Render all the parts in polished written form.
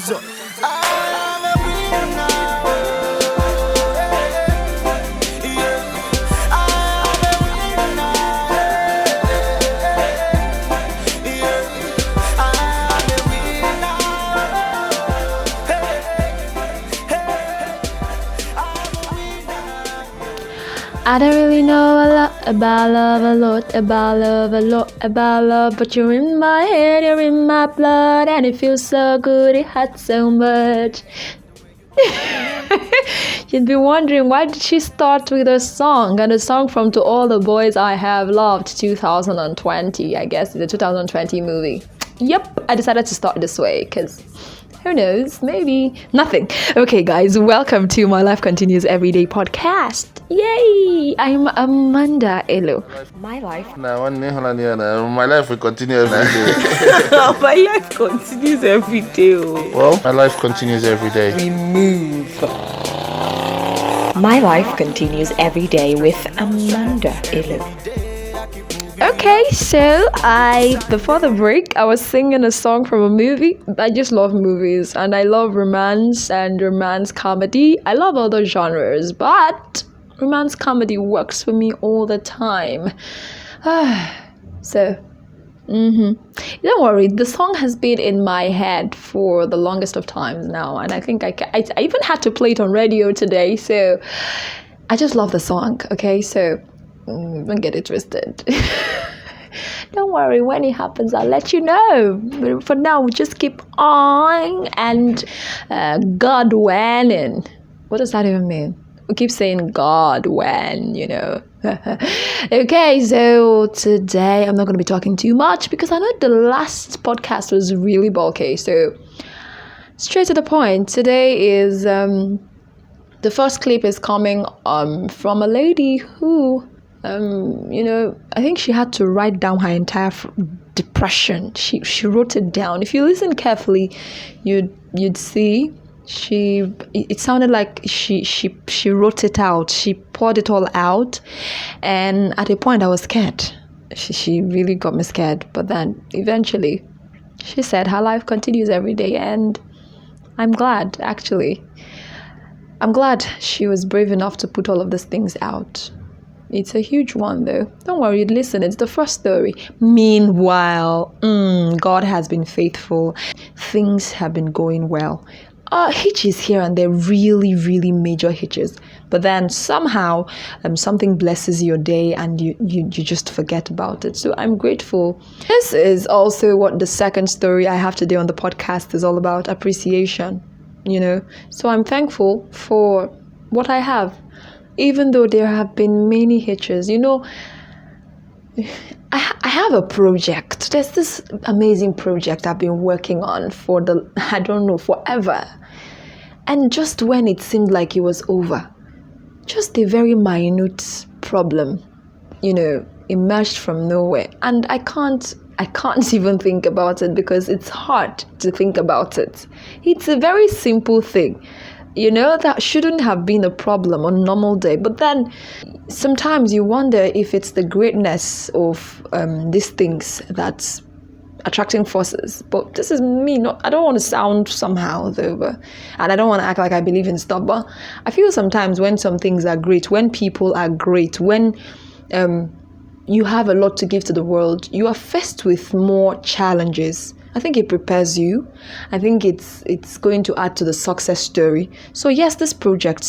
So, I'm a winner. Yeah. I'm a winner. Yeah. I'm a winner. I'm a winner. I don't really know a lot about love, about love, but you're in my head, you're in my blood, and it feels so good, it hurts so much. You'd be wondering, why did she start with a song? And a song from To All the Boys I Have Loved 2020, I guess, the 2020 movie. Yep, I decided to start this way, because who knows, maybe nothing. Okay guys, welcome to My Life Continues Everyday podcast. Yay! I'm Amanda Elo. My life. My life will continue every day. My life continues every day. Well, my life continues every day. We move. My life continues every day with Amanda Elo. Okay, so before the break, I was singing a song from a movie. I just love movies, and I love romance and romance comedy. I love other genres, but romance comedy works for me all the time. Don't worry, the song has been in my head for the longest of times now, and I think I even had to play it on radio today, so I just love the song, okay? So don't get it twisted. Don't worry, when it happens, I'll let you know. But for now, we just keep on and God when. What does that even mean? We keep saying God when, you know. Okay, so today I'm not going to be talking too much because I know the last podcast was really bulky. So straight to the point. Today is the first clip is coming from a lady who I think she had to write down her entire depression. She wrote it down. If you listen carefully, you'd see it sounded like she wrote it out. She poured it all out, and at a point I was scared. She really got me scared. But then eventually, she said her life continues every day, and I'm glad. Actually, I'm glad she was brave enough to put all of these things out. It's a huge one though. Don't worry, listen, it's the first story. Meanwhile, God has been faithful. Things have been going well. Hitches here and there, really, really major hitches. But then somehow something blesses your day and you just forget about it. So I'm grateful. This is also what the second story I have today on the podcast is all about, appreciation, So I'm thankful for what I have. Even though there have been many hitches, I have a project. There's this amazing project I've been working on for forever. And just when it seemed like it was over, just a very minute problem, emerged from nowhere. And I can't even think about it because it's hard to think about it. It's a very simple thing. That shouldn't have been a problem on a normal day. But then sometimes you wonder if it's the greatness of these things that's attracting forces. But this is me. I don't want to sound somehow though, and I don't want to act like I believe in stuff. But I feel sometimes when some things are great, when people are great, when you have a lot to give to the world, you are faced with more challenges. I think it prepares you. I think it's going to add to the success story. So yes, this project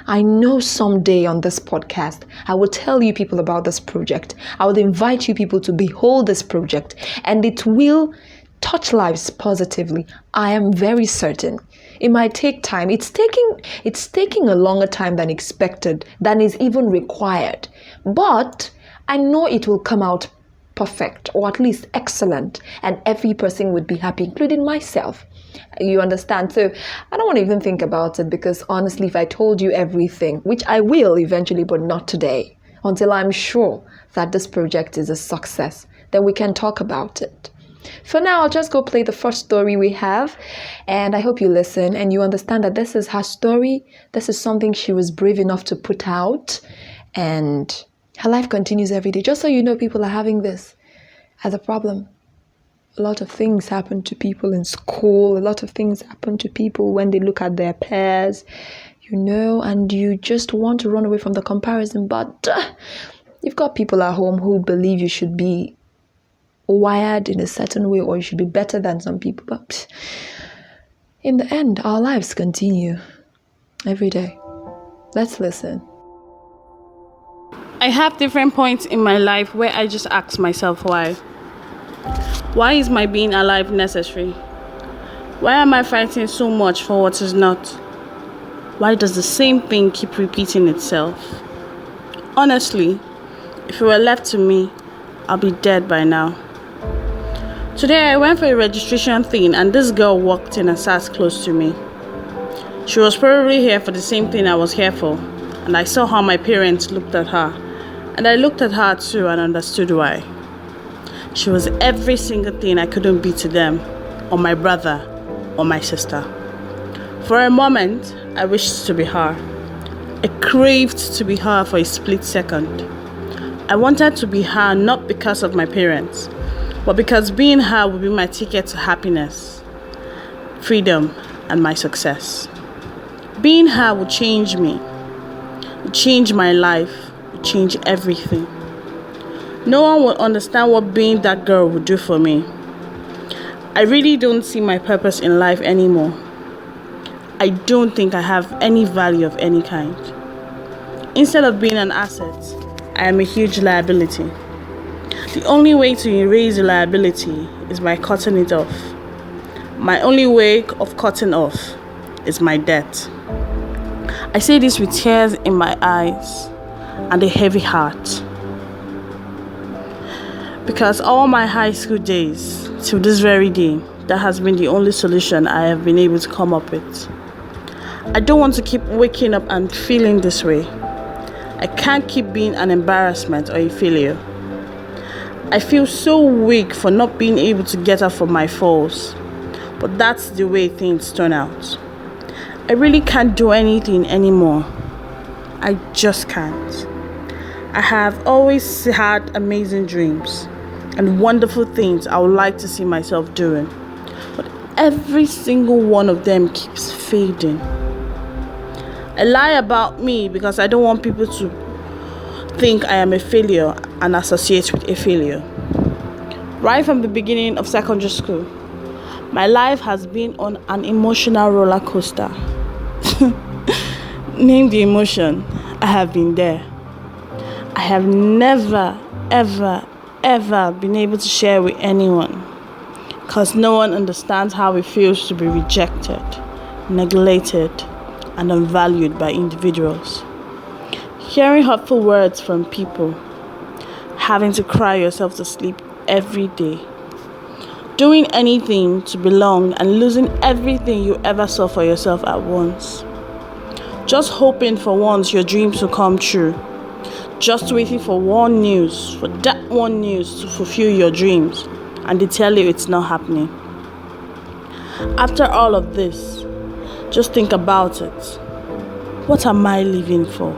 I know someday on this podcast, I will tell you people about this project. I will invite you people to behold this project, and it will touch lives positively. I am very certain. It might take time. It's taking a longer time than expected, than is even required. But I know it will come out perfect, or at least excellent, and every person would be happy, including myself. You understand? So I don't want to even think about it, because honestly, if I told you everything, which I will eventually, but not today, until I'm sure that this project is a success, then we can talk about it. For now, I'll just go play the first story we have, and I hope you listen and you understand that this is her story. This is something she was brave enough to put out, and her life continues every day. Just so you know, people are having this as a problem. A lot of things happen to people in school. A lot of things happen to people when they look at their peers, and you just want to run away from the comparison. But you've got people at home who believe you should be wired in a certain way or you should be better than some people. But in the end, our lives continue every day. Let's listen. I have different points in my life where I just ask myself why. Why is my being alive necessary? Why am I fighting so much for what is not? Why does the same thing keep repeating itself? Honestly, if it were left to me, I'll be dead by now. Today I went for a registration thing and this girl walked in and sat close to me. She was probably here for the same thing I was here for, and I saw how my parents looked at her, and I looked at her too and understood why. She was every single thing I couldn't be to them, or my brother, or my sister. For a moment, I wished to be her. I craved to be her for a split second. I wanted to be her not because of my parents, but because being her would be my ticket to happiness, freedom, and my success. Being her would change me, would change my life, would change everything. No one would understand what being that girl would do for me. I really don't see my purpose in life anymore. I don't think I have any value of any kind. Instead of being an asset, I am a huge liability. The only way to erase a liability is by cutting it off. My only way of cutting off is my debt. I say this with tears in my eyes and a heavy heart. Because all my high school days, till this very day, that has been the only solution I have been able to come up with. I don't want to keep waking up and feeling this way. I can't keep being an embarrassment or a failure. I feel so weak for not being able to get up from my falls. But that's the way things turn out. I really can't do anything anymore. I just can't. I have always had amazing dreams and wonderful things I would like to see myself doing. But every single one of them keeps fading. I lie about me because I don't want people to think I am a failure and associate with a failure. Right from the beginning of secondary school, my life has been on an emotional roller coaster. Name the emotion, I have been there. I have never, ever been able to share with anyone because no one understands how it feels to be rejected, neglected, and unvalued by individuals. Hearing hurtful words from people, having to cry yourself to sleep every day, doing anything to belong and losing everything you ever saw for yourself at once. Just hoping for once your dreams will come true. Just waiting for that one news to fulfill your dreams, and they tell you it's not happening. After all of this, just think about it. What am I living for?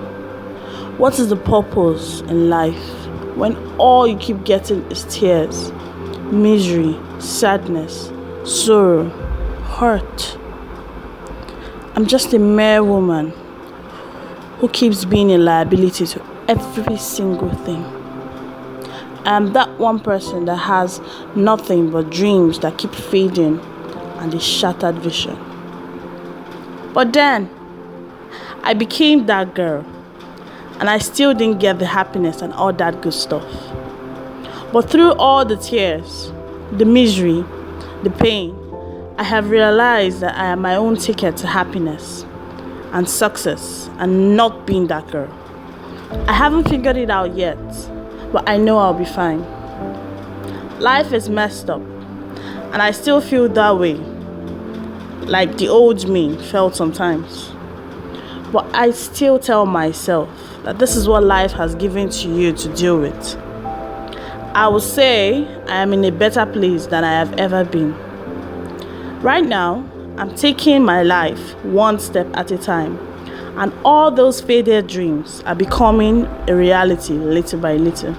What is the purpose in life when all you keep getting is tears, misery, sadness, sorrow, hurt? I'm just a mere woman who keeps being a liability to every single thing. I am that one person that has nothing but dreams that keep fading and a shattered vision. But then, I became that girl, and I still didn't get the happiness and all that good stuff. But through all the tears, the misery, the pain, I have realized that I am my own ticket to happiness and success and not being that girl. I haven't figured it out yet, but I know I'll be fine. Life is messed up, and I still feel that way, like the old me felt sometimes. But I still tell myself that this is what life has given to you to deal with. I would say I am in a better place than I have ever been. Right now, I'm taking my life one step at a time, and all those faded dreams are becoming a reality little by little.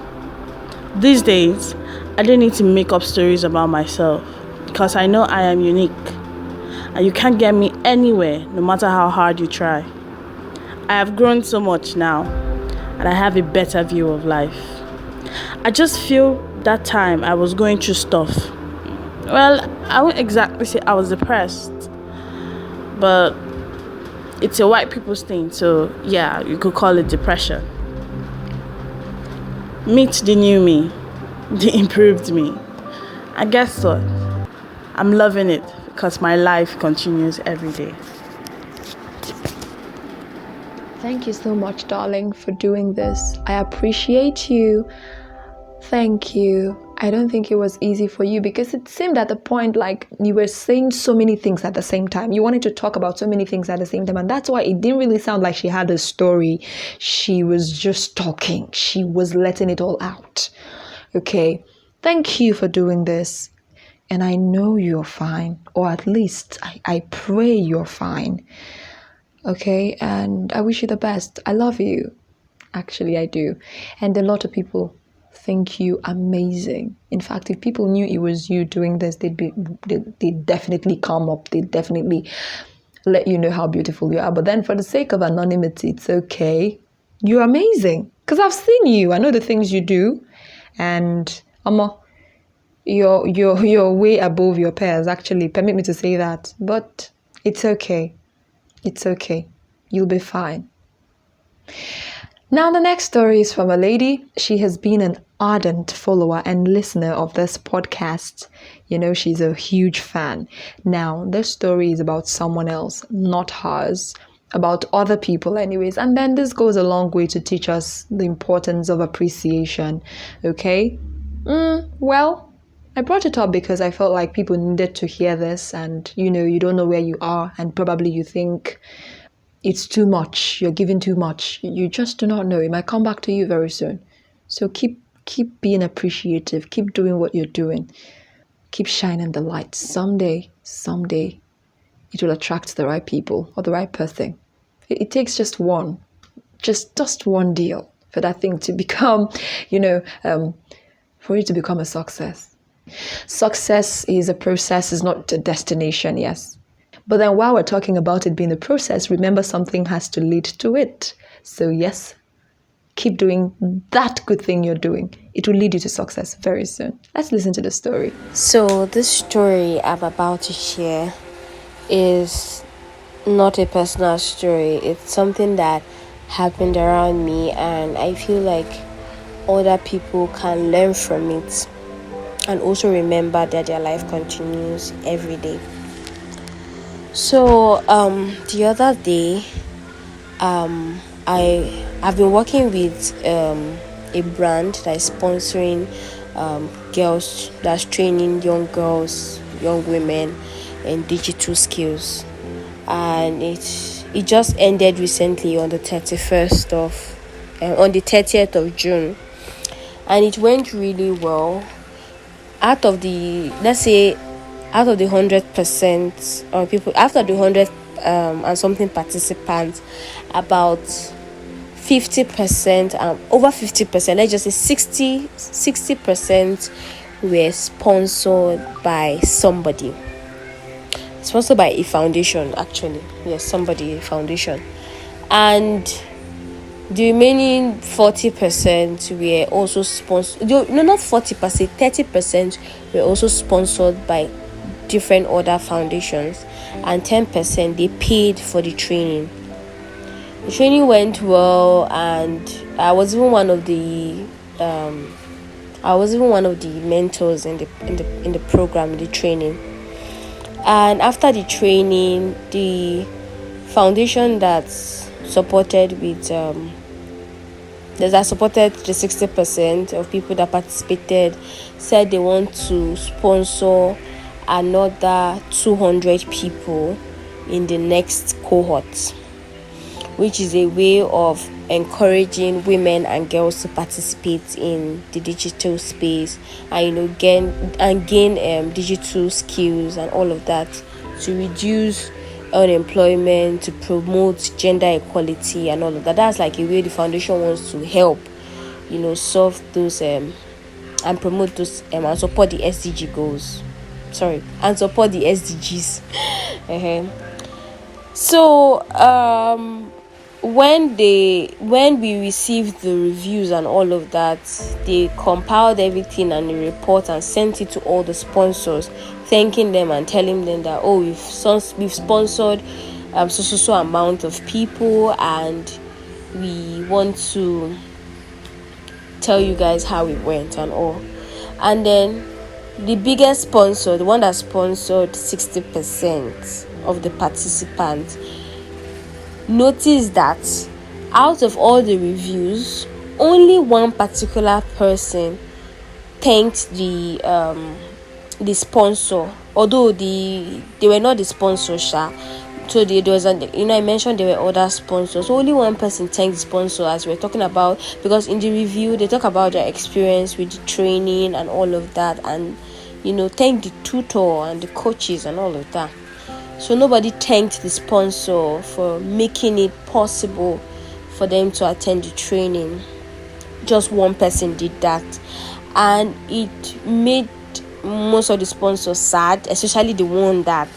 These days, I don't need to make up stories about myself because I know I am unique and you can't get me anywhere no matter how hard you try. I have grown so much now and I have a better view of life. I just feel that time I was going through stuff. Well, I won't exactly say I was depressed, but it's a white people's thing, so yeah, you could call it depression. Meet the new me, the improved me. And guess what? I'm loving it because my life continues every day. Thank you so much, darling, for doing this. I appreciate you. Thank you. I don't think it was easy for you because it seemed at the point like you were saying so many things at the same time. You wanted to talk about so many things at the same time, and that's why it didn't really sound like she had a story. She was just talking. She was letting it all out. Okay. Thank you for doing this. And I know you're fine, or at least I pray you're fine. Okay, and I wish you the best. I love you. Actually, I do. And a lot of people think you amazing. In fact, if people knew it was you doing this, they'd definitely come up. They'd definitely let you know how beautiful you are. But then for the sake of anonymity, it's okay. You're amazing. Because I've seen you. I know the things you do. And you're way above your peers, actually. Permit me to say that. But it's okay. It's okay. You'll be fine. Now, the next story is from a lady. She has been an ardent follower and listener of this podcast. You know, she's a huge fan. Now, this story is about someone else, not hers, about other people anyways. And then this goes a long way to teach us the importance of appreciation. Okay? Well, I brought it up because I felt like people needed to hear this, and you don't know where you are, and probably you think it's too much, you're giving too much. You just do not know. It might come back to you very soon. So keep being appreciative. Keep doing what you're doing. Keep shining the light. Someday, it will attract the right people or the right person. It takes just one deal for that thing to become, for it to become a success. Success is a process, is not a destination, yes. But then while we're talking about it being a process, remember something has to lead to it. So yes, keep doing that good thing you're doing. It will lead you to success very soon. Let's listen to the story. So this story I'm about to share is not a personal story. It's something that happened around me, and I feel like other people can learn from it and also remember that their life continues every day. So the other day, I've been working with a brand that is sponsoring girls, that's training young girls, young women in digital skills, and it just ended recently on the 30th of June, and it went really well. Out of the 100% people, after the 100 and something participants, about 50%, over 50%, let's just say 60% were sponsored by somebody. Sponsored by a foundation, actually. Yes, a foundation. And the remaining 40% were also sponsored. No, not 40%, 30% were also sponsored by different other foundations, and 10% they paid for the training. The training went well, and I was even one of the mentors in the program, the training. And after the training, the foundation that's supported with that supported the 60% of people that participated said they want to sponsor another 200 people in the next cohort, which is a way of encouraging women and girls to participate in the digital space and gain digital skills and all of that, to reduce unemployment, to promote gender equality and all of that. That's like a way the foundation wants to help solve those and promote those and support the SDG goals. And support the SDGs. So when we received the reviews and all of that, they compiled everything and a report and sent it to all the sponsors, thanking them and telling them that we've sponsored so amount of people, and we want to tell you guys how it went and all. And then the biggest sponsor, the one that sponsored 60% of the participants, noticed that out of all the reviews, only one particular person thanked the sponsor, although they were not the sponsor. So there was I mentioned there were other sponsors. So only one person thanked the sponsor, as we're talking about, because in the review they talk about their experience with the training and all of that, and thank the tutor and the coaches and all of that. So nobody thanked the sponsor for making it possible for them to attend the training. Just one person did that, and it made most of the sponsors sad, especially the one that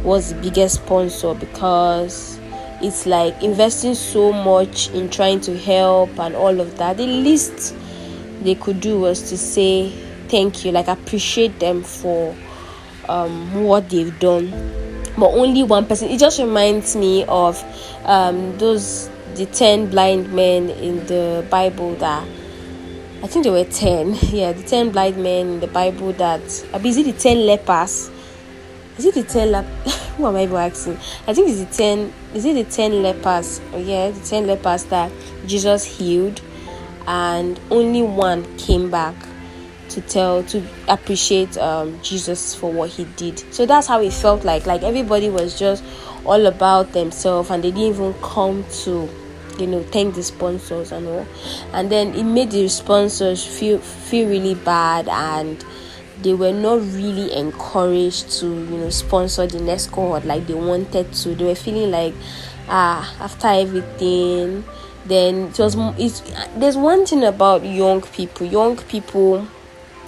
was the biggest sponsor, because it's like investing so much in trying to help and all of that. The least they could do was to say thank you, like appreciate them for what they've done. But only one person. It just reminds me of the 10 blind men in the Bible that, I think there were 10. Yeah, the 10 blind men in the Bible that, is it the 10 lepers? Is it the 10 who am I even asking? I think it's the 10. Is it the 10 lepers? Yeah, the 10 lepers that Jesus healed, and only one came back to appreciate Jesus for what he did. So that's how it felt like everybody was just all about themselves, and they didn't even come to thank the sponsors and all. And then it made the sponsors feel really bad, and they were not really encouraged to sponsor the next cohort like they wanted to. They were feeling like after everything, then there's one thing about young people.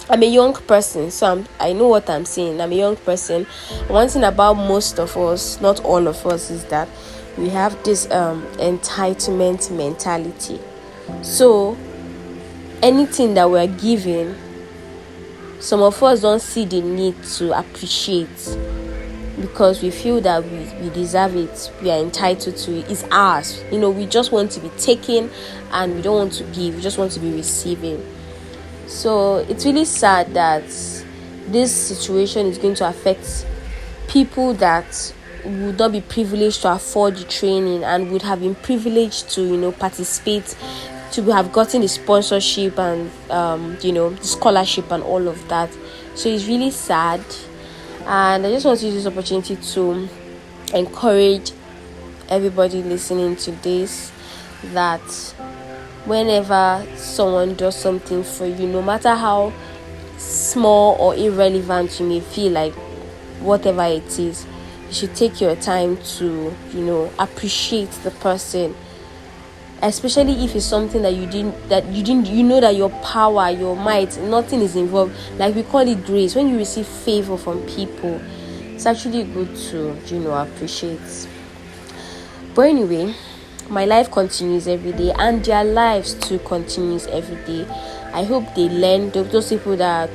I'm a young person, so I know what I'm saying. I'm a young person. One thing about most of us, not all of us, is that we have this entitlement mentality. So anything that we're given, some of us don't see the need to appreciate, because we feel that we deserve it, we are entitled to it, it's ours. We just want to be taken, and we don't want to give, we just want to be receiving. So it's really sad that this situation is going to affect people that would not be privileged to afford the training and would have been privileged to participate, to have gotten the sponsorship and the scholarship and all of that. So it's really sad, and I just want to use this opportunity to encourage everybody listening to this that whenever someone does something for you, no matter how small or irrelevant you may feel like, whatever it is, you should take your time to appreciate the person, especially if it's something that you didn't that your power, your might, nothing is involved. Like we call it grace. When you receive favor from people, it's actually good to appreciate. But anyway, my life continues every day, and their lives too continues every day. I hope they learn, those people that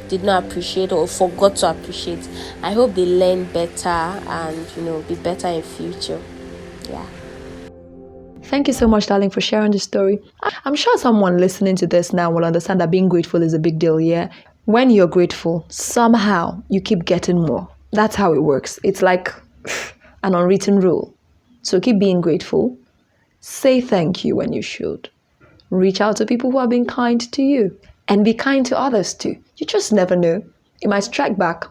did not appreciate or forgot to appreciate, I hope they learn better and be better in future. Yeah. Thank you so much, darling, for sharing this story. I'm sure someone listening to this now will understand that being grateful is a big deal, yeah? When you're grateful, somehow you keep getting more. That's how it works. It's like an unwritten rule. So keep being grateful. Say thank you when you should. Reach out to people who have been kind to you. And be kind to others too. You just never know. It might strike back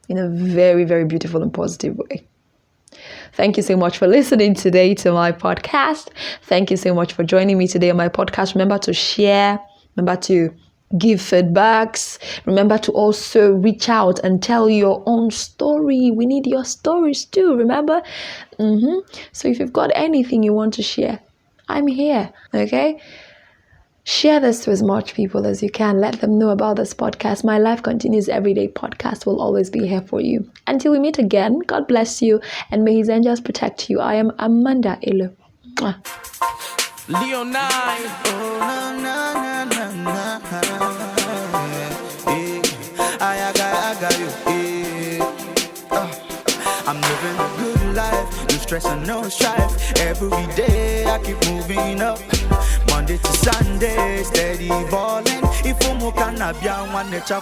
in a very, very beautiful and positive way. Thank you so much for listening today to my podcast. Thank you so much for joining me today on my podcast. Remember to share. Remember to give feedbacks. Remember to also reach out and tell your own story. We need your stories too, remember? So if you've got anything you want to share, I'm here, okay? Share this to as much people as you can. Let them know about this podcast. My Life Continues Everyday podcast will always be here for you. Until we meet again, God bless you and may His angels protect you. I am Amanda Elo. Mwah. Leon 9. Oh, na, na, na, na, na. I got you. I'm living a good life. No stress and no strife. Every day I keep moving up. Monday to Sunday, steady balling. If you can be one nature,